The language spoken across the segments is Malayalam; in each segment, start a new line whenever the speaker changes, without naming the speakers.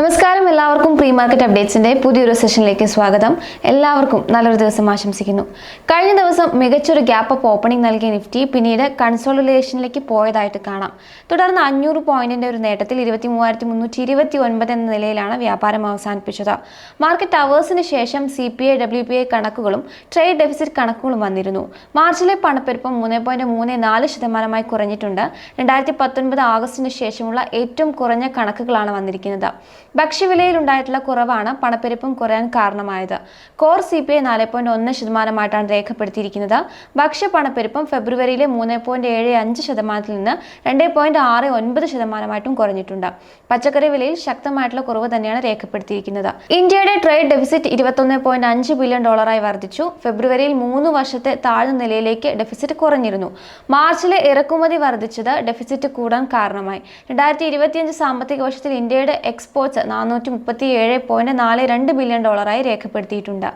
നമസ്കാരം, എല്ലാവർക്കും പ്രീ മാർക്കറ്റ് അപ്ഡേറ്റ്സിന്റെ പുതിയൊരു സെഷനിലേക്ക് സ്വാഗതം. എല്ലാവർക്കും നല്ലൊരു ദിവസം ആശംസിക്കുന്നു. കഴിഞ്ഞ ദിവസം മികച്ചൊരു ഗ്യാപ്പ് അപ്പ് ഓപ്പണിംഗ് നൽകിയ നിഫ്റ്റി പിന്നീട് കൺസോളിഡേഷനിലേക്ക് പോയതായിട്ട് കാണാം. തുടർന്ന് 500 പോയിന്റിന്റെ ഒരു നേട്ടത്തിൽ 23,329 എന്ന നിലയിലാണ് വ്യാപാരം അവസാനിപ്പിച്ചത്. മാർക്കറ്റ് അവേഴ്സിന് ശേഷം CPI WPI കണക്കുകളും ട്രേഡ് ഡെഫിസിറ്റ് കണക്കുകളും വന്നിരുന്നു. മാർച്ചിലെ പണപ്പെരുപ്പം 3.34% കുറഞ്ഞിട്ടുണ്ട്. 2019 ആഗസ്റ്റിന് ശേഷമുള്ള ഏറ്റവും കുറഞ്ഞ കണക്കുകളാണ് വന്നിരിക്കുന്നത്. ഭക്ഷ്യവിലയിൽ ഉണ്ടായിട്ടുള്ള കുറവാണ് പണപ്പെരുപ്പം കുറയാൻ കാരണമായത്. കോർ CPI 4.1% രേഖപ്പെടുത്തിയിരിക്കുന്നത്. ഭക്ഷ്യ പണപ്പെരുപ്പം ഫെബ്രുവരിയിലെ 3.75% നിന്ന് 2.69% കുറഞ്ഞിട്ടുണ്ട്. പച്ചക്കറി വിലയിൽ ശക്തമായിട്ടുള്ള കുറവ് തന്നെയാണ് രേഖപ്പെടുത്തിയിരിക്കുന്നത്. ഇന്ത്യയുടെ ട്രേഡ് ഡെഫിസിറ്റ് $21.5 ബില്യൺ വർദ്ധിച്ചു. ഫെബ്രുവരിയിൽ 3 വർഷത്തെ താഴ്ന്ന നിലയിലേക്ക് ഡെഫിസിറ്റ് കുറഞ്ഞിരുന്നു. മാർച്ചിലെ ഇറക്കുമതി വർദ്ധിച്ചത് ഡെഫിസിറ്റ് കൂടാൻ കാരണമായി. 2025 സാമ്പത്തിക വർഷത്തിൽ ഇന്ത്യയുടെ എക്സ്പോർട്ട്സ് $437.42 ബില്യൺ രേഖപ്പെടുത്തിയിട്ടുണ്ട്.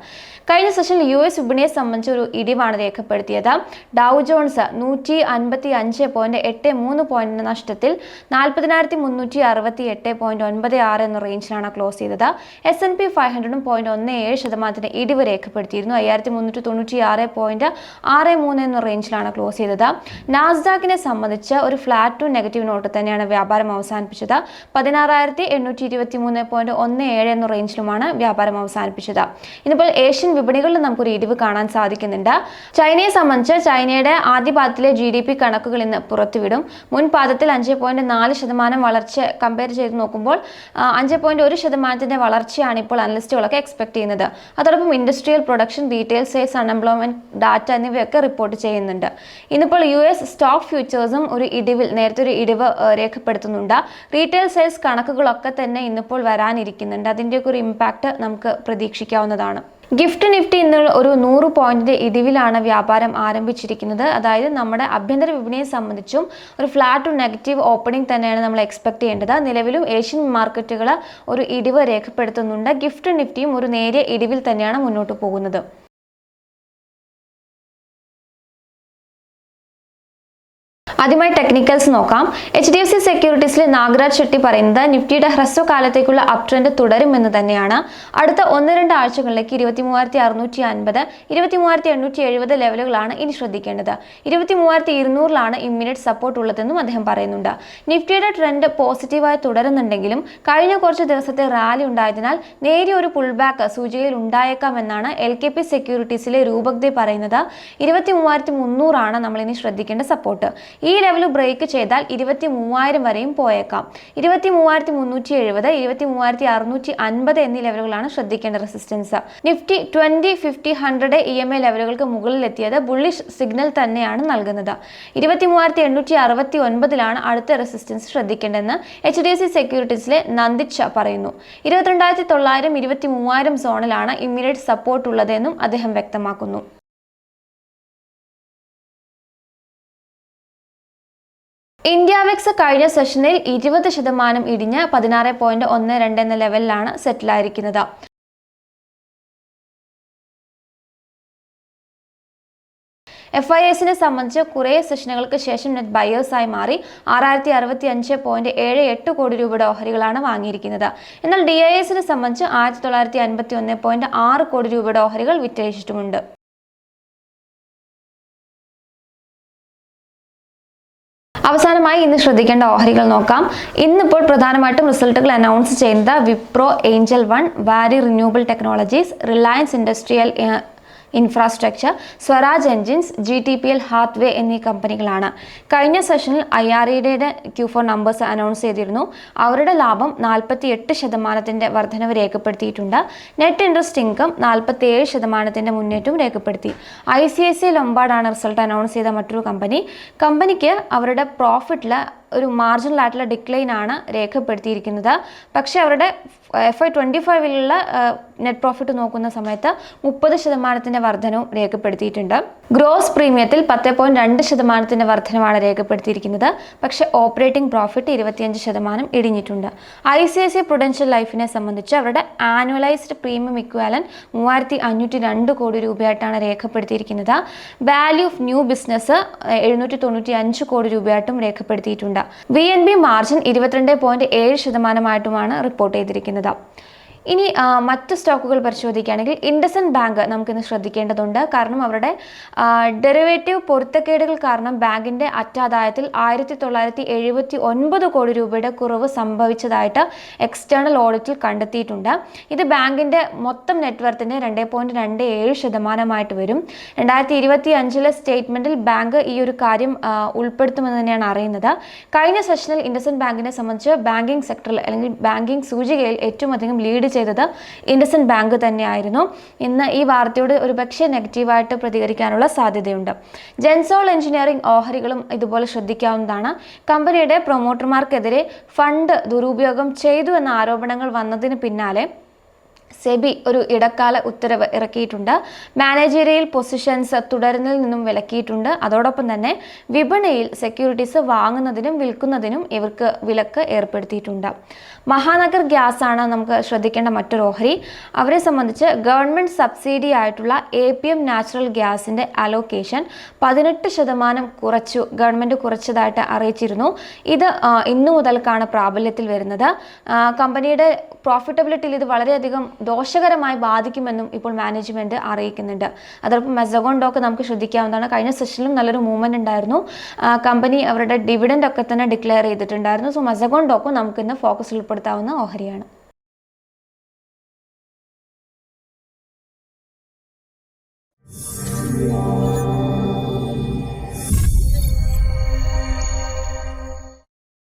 കഴിഞ്ഞ സെഷനിൽ US വിപണിയെ സംബന്ധിച്ച ഒരു ഇടിവാണ് രേഖപ്പെടുത്തിയത്. ഡൗ ജോൺസ് 155.83 പോയിന്റിന്റെ നഷ്ടത്തിൽ 40,368.96 എന്ന റേഞ്ചിലാണ് ക്ലോസ് ചെയ്തത്. S&P 500 0.17% ഇടിവ് രേഖപ്പെടുത്തിയിരുന്നു. 5,396.63 എന്ന റേഞ്ചിലാണ് ക്ലോസ് ചെയ്തത്. നാസ്ഡാക്കിനെ സംബന്ധിച്ച് ഒരു ഫ്ലാറ്റ് ടു നെഗറ്റീവ് നോട്ട് തന്നെയാണ് വ്യാപാരം അവസാനിപ്പിച്ചത്. 16,823.17 എന്ന റേഞ്ചിലുമാണ് വ്യാപാരം അവസാനിപ്പിച്ചത്. ഇന്നിപ്പോൾ ഏഷ്യൻ വിപണികളിൽ നമുക്കൊരു ഇടിവ് കാണാൻ സാധിക്കുന്നുണ്ട്. ചൈനയെ സംബന്ധിച്ച് ചൈനയുടെ ആദ്യ പാദത്തിലെ GDP കണക്കുകൾ ഇന്ന് പുറത്തുവിടും. മുൻ പാദത്തിൽ 5.4% വളർച്ച കമ്പയർ ചെയ്ത് നോക്കുമ്പോൾ 5.1% വളർച്ചയാണ് ഇപ്പോൾ അനലിസ്റ്റുകളൊക്കെ എക്സ്പെക്ട് ചെയ്യുന്നത്. അതോടൊപ്പം industrial production, retail sales, unemployment data എന്നിവയൊക്കെ റിപ്പോർട്ട് ചെയ്യുന്നുണ്ട്. ഇന്നിപ്പോൾ US സ്റ്റോക്ക് ഫ്യൂച്ചേഴ്സും നേരത്തെ ഒരു ഇടിവ് രേഖപ്പെടുത്തുന്നുണ്ട്. റീറ്റെയിൽ സെയിൽസ് കണക്കുകളൊക്കെ തന്നെ ഇന്നിപ്പോൾ വരാനിരിക്കുന്നുണ്ട്. അതിൻ്റെയൊക്കെ ഒരു ഇമ്പാക്റ്റ് നമുക്ക് പ്രതീക്ഷിക്കാവുന്നതാണ്. ഗിഫ്റ്റ് നിഫ്റ്റി ഇന്നുള്ള ഒരു 100 പോയിന്റിന്റെ ഇടിവിലാണ് വ്യാപാരം ആരംഭിച്ചിരിക്കുന്നത്. അതായത് നമ്മുടെ ആഭ്യന്തര വിപണിയെ സംബന്ധിച്ചും ഒരു ഫ്ലാറ്റ് ടു നെഗറ്റീവ് ഓപ്പണിംഗ് തന്നെയാണ് നമ്മൾ എക്സ്പെക്ട് ചെയ്യേണ്ടത്. നിലവിലും ഏഷ്യൻ മാർക്കറ്റുകൾ ഒരു ഇടിവ് രേഖപ്പെടുത്തുന്നുണ്ട്. ഗിഫ്റ്റ് നിഫ്റ്റിയും ഒരു നേരിയ ഇടിവിൽ തന്നെയാണ് മുന്നോട്ട് പോകുന്നത്. ആദ്യമായി ടെക്നിക്കൽസ് നോക്കാം. HDFC സെക്യൂരിറ്റീസിലെ നാഗരാജ് ഷെട്ടി പറയുന്നത് നിഫ്റ്റിയുടെ ഹ്രസ്വകാലത്തേക്കുള്ള അപ് ട്രെൻഡ് തുടരുമെന്ന് തന്നെയാണ്. അടുത്ത 1-2 ആഴ്ചകളിലേക്ക് 23,650, 23,870 ലെവലുകളാണ് ഇനി ശ്രദ്ധിക്കേണ്ടത്. 23,200 ഇമ്മീഡിയറ്റ് സപ്പോർട്ട് ഉള്ളതെന്നും അദ്ദേഹം പറയുന്നുണ്ട്. നിഫ്റ്റിയുടെ ട്രെൻഡ് പോസിറ്റീവായി തുടരുന്നുണ്ടെങ്കിലും കഴിഞ്ഞ കുറച്ച് ദിവസത്തെ റാലി ഉണ്ടായതിനാൽ നേരിയ ഒരു പുൾ ബാക്ക് സൂചികയിൽ ഉണ്ടായേക്കാമെന്നാണ് LKP സെക്യൂരിറ്റീസിലെ രൂപഗ്ദേ പറയുന്നത്. 23,300 നമ്മൾ ഇനി ശ്രദ്ധിക്കേണ്ട സപ്പോർട്ട്. ഈ ലെവൽ ബ്രേക്ക് ചെയ്താൽ 23,000 വരെയും പോയേക്കാം. 23,370, 23,650 എന്നീ ലെവലുകളാണ് ശ്രദ്ധിക്കേണ്ട റെസിസ്റ്റൻസ്. നിഫ്റ്റി 20, 50, 100 EMA ലെവലുകൾക്ക് മുകളിലെത്തിയത് ബുള്ളിഷ് സിഗ്നൽ തന്നെയാണ് നൽകുന്നത്. 23,869 അടുത്ത റെസിസ്റ്റൻസ് ശ്രദ്ധിക്കേണ്ടതെന്ന് HDFC സെക്യൂരിറ്റീസിലെ നന്ദിത് ഷാ പറയുന്നു. 22,900, 23,000 സോണിലാണ് ഇമ്മീഡിയറ്റ് സപ്പോർട്ട് ഉള്ളതെന്നും അദ്ദേഹം വ്യക്തമാക്കുന്നു. ഇന്ത്യ വെക്സ് കഴിഞ്ഞ സെഷനിൽ 20% ഇടിഞ്ഞ് 16.12 എന്ന ലെവലിലാണ് സെറ്റിലായിരിക്കുന്നത്. FISനെ സംബന്ധിച്ച് കുറേ സെഷനുകൾക്ക് ശേഷം നെറ്റ് ബയേഴ്സായി മാറി 6,065.78 കോടി രൂപയുടെ ഓഹരികളാണ് വാങ്ങിയിരിക്കുന്നത്. എന്നാൽ DISനെ സംബന്ധിച്ച് 1,951.6 കോടി രൂപയുടെ ഓഹരികൾ വിറ്റഴിച്ചിട്ടുമുണ്ട്. അവസാനമായി ഇന്ന് ശ്രദ്ധിക്കേണ്ട ഓഹരികൾ നോക്കാം. ഇന്നിപ്പോൾ പ്രധാനമായിട്ടും റിസൾട്ടുകൾ അനൗൺസ് ചെയ്യുന്നത് വിപ്രോ, ഏഞ്ചൽ വൺ, വാരി renewable technologies, Reliance industrial infrastructure, Swaraj engines, GTPL Hathway എന്നീ കമ്പനികളാണ്. കഴിഞ്ഞ സെഷനിൽ IREയുടെ Q4 നമ്പേഴ്സ് അനൗൺസ് ചെയ്തിരുന്നു. അവരുടെ ലാഭം 48% വർധനവ് രേഖപ്പെടുത്തിയിട്ടുണ്ട്. നെറ്റ് ഇൻട്രസ്റ്റ് ഇൻകം 47% മുന്നേറ്റവും രേഖപ്പെടുത്തി. ICICI ലൊംബാർഡാണ് റിസൾട്ട് അനൗൺസ് ചെയ്ത മറ്റൊരു കമ്പനി. കമ്പനിക്ക് അവരുടെ പ്രോഫിറ്റിൽ ഒരു മാർജിനൽ ആയിട്ടുള്ള ഡിക്ലൈൻ ആണ് രേഖപ്പെടുത്തിയിരിക്കുന്നത്. പക്ഷേ അവരുടെ FY25 നെറ്റ് പ്രോഫിറ്റ് നോക്കുന്ന സമയത്ത് 30% വർധനവും രേഖപ്പെടുത്തിയിട്ടുണ്ട്. ഗ്രോസ് പ്രീമിയത്തിൽ 10.2% വർധനമാണ് രേഖപ്പെടുത്തിയിരിക്കുന്നത്. പക്ഷേ ഓപ്പറേറ്റിംഗ് പ്രോഫിറ്റ് 25% ഇടിഞ്ഞിട്ടുണ്ട്. ICICI പ്രൊഡൻഷ്യൽ ലൈഫിനെ സംബന്ധിച്ച് അവരുടെ ആനുവലൈസ്ഡ് പ്രീമിയം ഇക്വാലന്റ് 3,502 കോടി രൂപയായിട്ടാണ് രേഖപ്പെടുത്തിയിരിക്കുന്നത്. വാല്യൂ ഓഫ് ന്യൂ ബിസിനസ് 795 കോടി രൂപയായിട്ടും രേഖപ്പെടുത്തിയിട്ടുണ്ട്. ശ്രദ്ധിക്കേണ്ട. VNB മാർജിൻ 22.7% റിപ്പോർട്ട് ചെയ്തിരിക്കുന്നത്. ഇനി മറ്റ് സ്റ്റോക്കുകൾ പരിശോധിക്കുകയാണെങ്കിൽ ഇൻഡസ്ഇൻഡ് ബാങ്ക് നമുക്കിന്ന് ശ്രദ്ധിക്കേണ്ടതുണ്ട്. കാരണം അവരുടെ ഡെറിവേറ്റീവ് പൊരുത്തക്കേടുകൾ കാരണം ബാങ്കിന്റെ അറ്റാദായത്തിൽ 1979 കോടി രൂപയുടെ കുറവ് സംഭവിച്ചതായിട്ട് എക്സ്റ്റേണൽ ഓഡിറ്റിൽ കണ്ടെത്തിയിട്ടുണ്ട്. ഇത് ബാങ്കിന്റെ മൊത്തം നെറ്റ്വർത്തിന്റെ 2.27% വരും. 2025 സ്റ്റേറ്റ്മെന്റിൽ ബാങ്ക് ഈ ഒരു കാര്യം ഉൾപ്പെടുത്തുമെന്ന് തന്നെയാണ് അറിയുന്നത്. കഴിഞ്ഞ സെഷനിൽ ഇൻഡസ്ഇൻഡ് ബാങ്കിനെ സംബന്ധിച്ച് ബാങ്കിംഗ് സെക്ടറിൽ അല്ലെങ്കിൽ ബാങ്കിംഗ് സൂചികയിൽ ഏറ്റവും അധികം ലീഡ് ചെയ്തത് ഇൻഡസ്ഇൻഡ് ബാങ്ക് തന്നെയായിരുന്നു. ഇന്ന് ഈ വാർത്തയോട് ഒരുപക്ഷെ നെഗറ്റീവായിട്ട് പ്രതികരിക്കാനുള്ള സാധ്യതയുണ്ട്. ജെൻസോൾ എഞ്ചിനീയറിംഗ് ഓഹരികളും ഇതുപോലെ ശ്രദ്ധിക്കാവുന്നതാണ്. കമ്പനിയുടെ പ്രൊമോട്ടർമാർക്കെതിരെ ഫണ്ട് ദുരുപയോഗം ചെയ്തു എന്ന ആരോപണങ്ങൾ വന്നതിന് പിന്നാലെ സെബി ഒരു ഇടക്കാല ഉത്തരവ് ഇറക്കിയിട്ടുണ്ട്. മാനേജറിയൽ പൊസിഷൻസ് തുടരുന്നതിൽ നിന്നും വിലക്കിയിട്ടുണ്ട്. അതോടൊപ്പം തന്നെ വിപണിയിൽ സെക്യൂരിറ്റീസ് വാങ്ങുന്നതിനും വിൽക്കുന്നതിനും ഇവർക്ക് വിലക്ക് ഏർപ്പെടുത്തിയിട്ടുണ്ട്. മഹാനഗർ ഗ്യാസ് ആണ് നമുക്ക് ശ്രദ്ധിക്കേണ്ട മറ്റൊരു ഓഹരി. അവരെ സംബന്ധിച്ച് ഗവൺമെന്റ് സബ്സിഡി ആയിട്ടുള്ള APM നാച്ചുറൽ ഗ്യാസിന്റെ അലോക്കേഷൻ 18% ഗവൺമെന്റ് കുറച്ചതായിട്ട് അറിയിച്ചിരുന്നു. ഇത് ഇന്നു മുതൽക്കാണ് പ്രാബല്യത്തിൽ വരുന്നത്. കമ്പനിയുടെ പ്രോഫിറ്റബിലിറ്റിയിൽ ഇത് വളരെയധികം ദോഷകരമായി ബാധിക്കുമെന്നും ഇപ്പോൾ മാനേജ്മെന്റ് അറിയിക്കുന്നുണ്ട്. അതോടൊപ്പം മെസഗോൺ ഡോക്ക് നമുക്ക് ശ്രദ്ധിക്കാവുന്നതാണ്. കഴിഞ്ഞ സെഷനിലും നല്ലൊരു മൂവ്മെന്റ് ഉണ്ടായിരുന്നു. കമ്പനി അവരുടെ ഡിവിഡൻഡ് ഒക്കെ തന്നെ ഡിക്ലെയർ ചെയ്തിട്ടുണ്ടായിരുന്നു. സോ മെസഗോൺ ഡോക്കും നമുക്ക് ഇന്ന് ഫോക്കസിൽ ഉൾപ്പെടുത്താവുന്ന ഓഹരിയാണ്.